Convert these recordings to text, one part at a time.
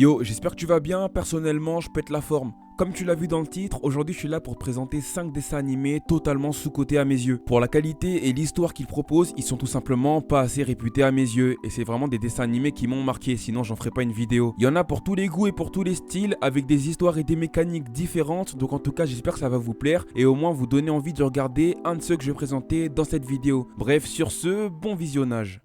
Yo, j'espère que tu vas bien, personnellement je pète la forme. Comme tu l'as vu dans le titre, aujourd'hui je suis là pour te présenter 5 dessins animés totalement sous-cotés à mes yeux. Pour la qualité et l'histoire qu'ils proposent, ils sont tout simplement pas assez réputés à mes yeux. Et c'est vraiment des dessins animés qui m'ont marqué, sinon j'en ferai pas une vidéo. Il y en a pour tous les goûts et pour tous les styles, avec des histoires et des mécaniques différentes. Donc en tout cas j'espère que ça va vous plaire et au moins vous donner envie de regarder un de ceux que je vais présenter dans cette vidéo. Bref, sur ce, bon visionnage.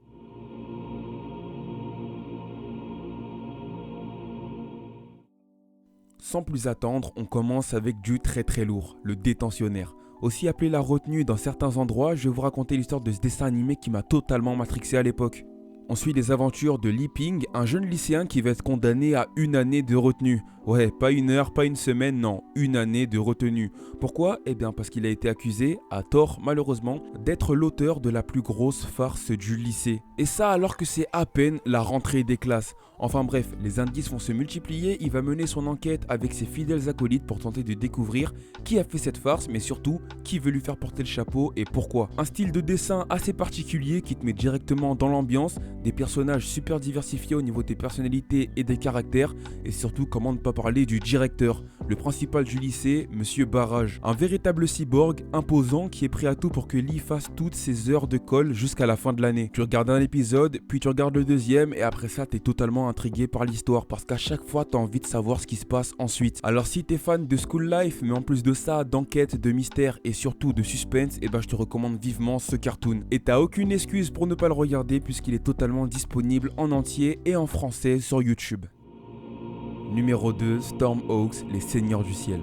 Sans plus attendre, on commence avec du très lourd, le détentionnaire. Aussi appelé la retenue dans certains endroits, je vais vous raconter l'histoire de ce dessin animé qui m'a totalement matrixé à l'époque. On suit les aventures de Li Ping, un jeune lycéen qui va être condamné à 1 année de retenue. Ouais, pas 1 heure, pas 1 semaine, non, 1 année de retenue. Pourquoi ? Eh bien parce qu'il a été accusé, à tort malheureusement, d'être l'auteur de la plus grosse farce du lycée. Et ça alors que c'est à peine la rentrée des classes. Enfin bref, les indices vont se multiplier, il va mener son enquête avec ses fidèles acolytes pour tenter de découvrir qui a fait cette farce, mais surtout qui veut lui faire porter le chapeau et pourquoi. Un style de dessin assez particulier qui te met directement dans l'ambiance, des personnages super diversifiés au niveau des personnalités et des caractères, et surtout comment ne pas parler du directeur, le principal du lycée, Monsieur Barrage. Un véritable cyborg imposant qui est prêt à tout pour que Lee fasse toutes ses heures de colle jusqu'à la fin de l'année. Tu regardes un épisode, puis tu regardes le deuxième, et après ça t'es totalement intrigué par l'histoire, parce qu'à chaque fois t'as envie de savoir ce qui se passe ensuite. Alors si t'es fan de School Life, mais en plus de ça, d'enquête, de mystère et surtout de suspense, et ben je te recommande vivement ce cartoon. Et t'as aucune excuse pour ne pas le regarder, puisqu'il est totalement disponible en entier et en français sur YouTube. Numéro 2, Stormhawks, les seigneurs du ciel.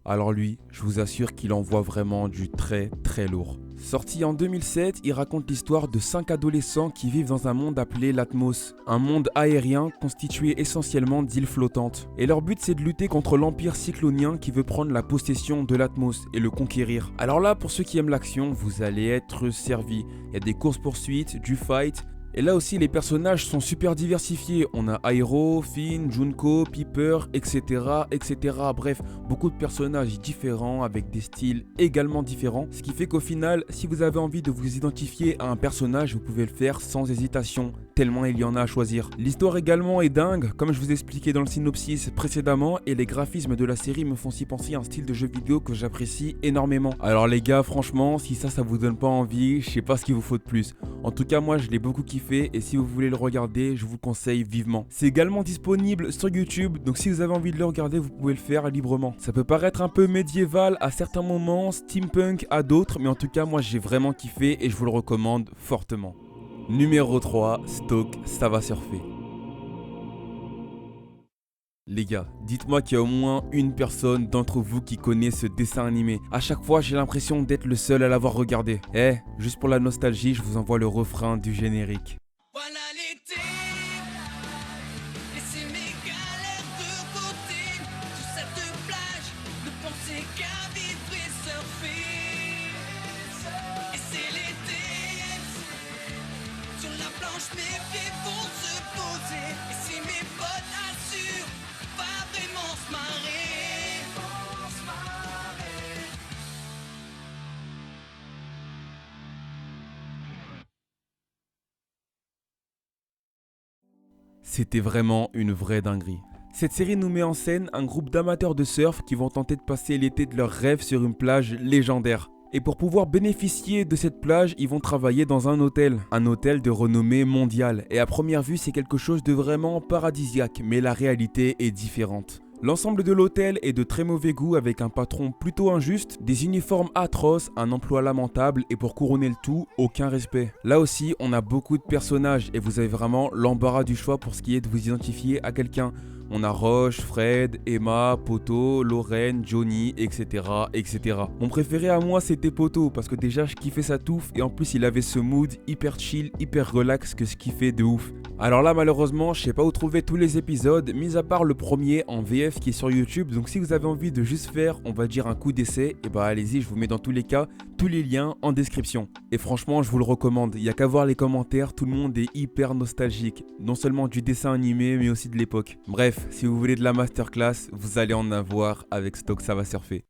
Alors lui, je vous assure qu'il envoie vraiment du très lourd. Sorti en 2007, il raconte l'histoire de 5 adolescents qui vivent dans un monde appelé l'Atmos, un monde aérien constitué essentiellement d'îles flottantes. Et leur but c'est de lutter contre l'empire cyclonien qui veut prendre la possession de l'Atmos et le conquérir. Alors là, pour ceux qui aiment l'action, vous allez être servis. Il y a des courses-poursuites, du fight. Et là aussi les personnages sont super diversifiés, on a Airo, Finn, Junko, Piper, etc. Bref, beaucoup de personnages différents avec des styles également différents, ce qui fait qu'au final, si vous avez envie de vous identifier à un personnage, vous pouvez le faire sans hésitation, tellement il y en a à choisir. L'histoire également est dingue, comme je vous expliquais dans le synopsis précédemment, et les graphismes de la série me font si penser à un style de jeu vidéo que j'apprécie énormément. Alors les gars, franchement, si ça vous donne pas envie, je sais pas ce qu'il vous faut de plus. En tout cas, moi je l'ai beaucoup kiffé et si vous voulez le regarder, je vous le conseille vivement. C'est également disponible sur YouTube, donc si vous avez envie de le regarder, vous pouvez le faire librement. Ça peut paraître un peu médiéval à certains moments, steampunk à d'autres, mais en tout cas, moi j'ai vraiment kiffé et je vous le recommande fortement. Numéro 3, Stoke, ça va surfer. Les gars, dites-moi qu'il y a au moins une personne d'entre vous qui connaît ce dessin animé. À chaque fois, j'ai l'impression d'être le seul à l'avoir regardé. Juste pour la nostalgie, je vous envoie le refrain du générique. Voilà l'été, laissez mes galères de côté. Sur cette plage, ne pensez qu'à vivre et surfer. Et c'est l'été, sur la planche mes pieds vont se poser. Et si mes potes assurent, pas vraiment se marrer. C'était vraiment une vraie dinguerie. Cette série nous met en scène un groupe d'amateurs de surf qui vont tenter de passer l'été de leurs rêves sur une plage légendaire. Et pour pouvoir bénéficier de cette plage, ils vont travailler dans un hôtel de renommée mondiale. Et à première vue, c'est quelque chose de vraiment paradisiaque, mais la réalité est différente. L'ensemble de l'hôtel est de très mauvais goût avec un patron plutôt injuste, des uniformes atroces, un emploi lamentable et pour couronner le tout, aucun respect. Là aussi, on a beaucoup de personnages et vous avez vraiment l'embarras du choix pour ce qui est de vous identifier à quelqu'un. On a Roche, Fred, Emma, Poto, Lorraine, Johnny, etc. Mon préféré à moi c'était Poto parce que déjà je kiffais sa touffe et en plus il avait ce mood hyper chill, hyper relax que je kiffais de ouf. Alors là malheureusement je sais pas où trouver tous les épisodes, mis à part le premier en VF qui est sur YouTube, donc si vous avez envie de juste faire on va dire un coup d'essai, et bah allez-y, je vous mets dans tous les cas tous les liens en description. Et franchement je vous le recommande, il y a qu'à voir les commentaires, tout le monde est hyper nostalgique, non seulement du dessin animé mais aussi de l'époque. Bref, si vous voulez de la masterclass, vous allez en avoir avec Stoke ça va surfer.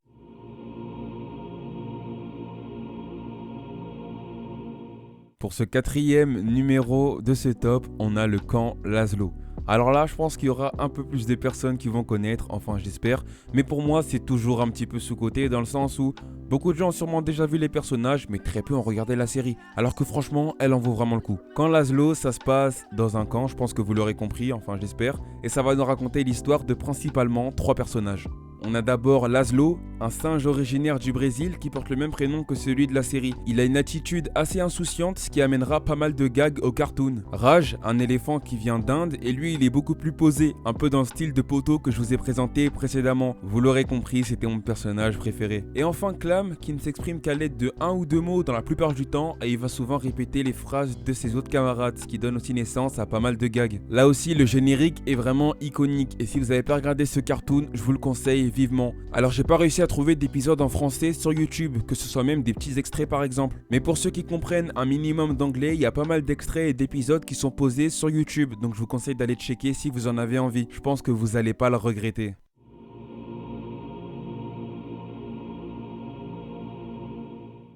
Pour ce 4e numéro de ce top, on a le camp Laszlo. Alors là, je pense qu'il y aura un peu plus de personnes qui vont connaître, enfin j'espère, mais pour moi c'est toujours un petit peu sous-coté dans le sens où beaucoup de gens ont sûrement déjà vu les personnages, mais très peu ont regardé la série, alors que franchement, elle en vaut vraiment le coup. Quand Laszlo, ça se passe dans un camp, je pense que vous l'aurez compris, enfin j'espère, et ça va nous raconter l'histoire de principalement 3 personnages. On a d'abord Laszlo, un singe originaire du Brésil qui porte le même prénom que celui de la série. Il a une attitude assez insouciante, ce qui amènera pas mal de gags au cartoon. Raj, un éléphant qui vient d'Inde, et lui il est beaucoup plus posé, un peu dans le style de Poto que je vous ai présenté précédemment. Vous l'aurez compris, c'était mon personnage préféré. Et enfin Clam, qui ne s'exprime qu'à l'aide de 1 ou 2 mots dans la plupart du temps, et il va souvent répéter les phrases de ses autres camarades, ce qui donne aussi naissance à pas mal de gags. Là aussi, le générique est vraiment iconique, et si vous n'avez pas regardé ce cartoon, je vous le conseille vivement. Alors j'ai pas réussi à trouver d'épisodes en français sur YouTube, que ce soit même des petits extraits par exemple. Mais pour ceux qui comprennent un minimum d'anglais, il y a pas mal d'extraits et d'épisodes qui sont posés sur YouTube, donc je vous conseille d'aller checker si vous en avez envie. Je pense que vous allez pas le regretter.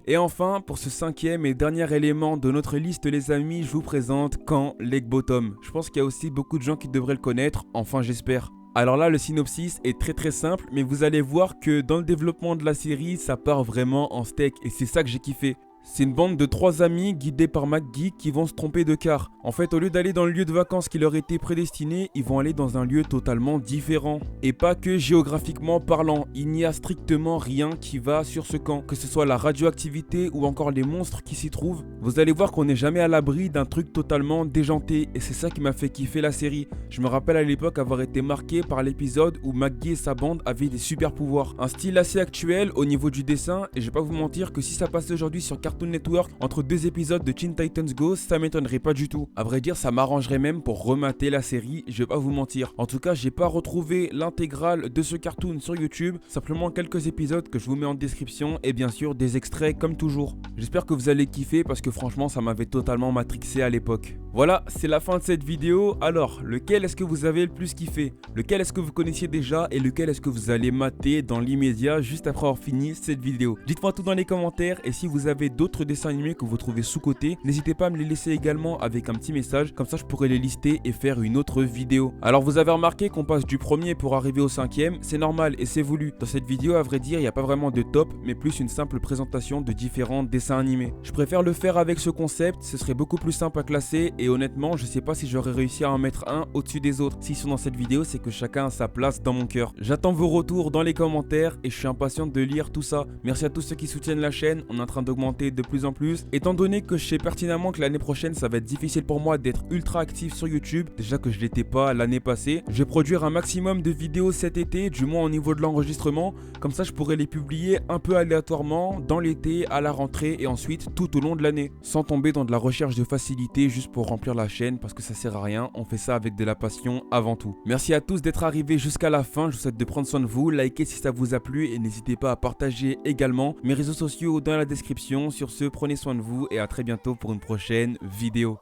Et enfin, pour ce 5e et dernier élément de notre liste les amis, je vous présente Camp Lake Bottom. Je pense qu'il y a aussi beaucoup de gens qui devraient le connaître, enfin j'espère. Alors là, le synopsis est très simple, mais vous allez voir que dans le développement de la série, ça part vraiment en steak, et c'est ça que j'ai kiffé. C'est une bande de 3 amis guidés par McGee qui vont se tromper de car. En fait, au lieu d'aller dans le lieu de vacances qui leur était prédestiné, ils vont aller dans un lieu totalement différent. Et pas que géographiquement parlant, il n'y a strictement rien qui va sur ce camp. Que ce soit la radioactivité ou encore les monstres qui s'y trouvent, vous allez voir qu'on n'est jamais à l'abri d'un truc totalement déjanté. Et c'est ça qui m'a fait kiffer la série. Je me rappelle à l'époque avoir été marqué par l'épisode où McGee et sa bande avaient des super pouvoirs. Un style assez actuel au niveau du dessin, et je vais pas vous mentir que si ça passe aujourd'hui sur Cartoon Network entre 2 épisodes de Teen Titans Go, ça m'étonnerait pas du tout. À vrai dire, ça m'arrangerait même pour remater la série, je vais pas vous mentir. En tout cas, j'ai pas retrouvé l'intégrale de ce cartoon sur YouTube, simplement quelques épisodes que je vous mets en description et bien sûr des extraits comme toujours. J'espère que vous allez kiffer parce que franchement, ça m'avait totalement matrixé à l'époque. Voilà, c'est la fin de cette vidéo. Alors, lequel est-ce que vous avez le plus kiffé? Lequel est-ce que vous connaissiez déjà et lequel est-ce que vous allez mater dans l'immédiat juste après avoir fini cette vidéo? Dites-moi tout dans les commentaires, et si vous avez d'autres dessins animés que vous trouvez sous-cotés, n'hésitez pas à me les laisser également avec un petit message, comme ça je pourrai les lister et faire une autre vidéo. Alors vous avez remarqué qu'on passe du premier pour arriver au 5e, c'est normal et c'est voulu. Dans cette vidéo, à vrai dire, il n'y a pas vraiment de top, mais plus une simple présentation de différents dessins animés. Je préfère le faire avec ce concept, ce serait beaucoup plus simple à classer, et honnêtement, je sais pas si j'aurais réussi à en mettre un au-dessus des autres. S'ils sont dans cette vidéo, c'est que chacun a sa place dans mon cœur. J'attends vos retours dans les commentaires et je suis impatient de lire tout ça. Merci à tous ceux qui soutiennent la chaîne, on est en train d'augmenter de plus en plus. Étant donné que je sais pertinemment que l'année prochaine, ça va être difficile pour moi d'être ultra actif sur YouTube, déjà que je l'étais pas l'année passée, je vais produire un maximum de vidéos cet été, du moins au niveau de l'enregistrement. Comme ça, je pourrais les publier un peu aléatoirement dans l'été, à la rentrée et ensuite tout au long de l'année, sans tomber dans de la recherche de facilité juste pour remplir la chaîne, parce que ça sert à rien, on fait ça avec de la passion avant tout. Merci à tous d'être arrivés jusqu'à la fin, je vous souhaite de prendre soin de vous, likez si ça vous a plu et n'hésitez pas à partager également mes réseaux sociaux dans la description. Sur ce, prenez soin de vous et à très bientôt pour une prochaine vidéo.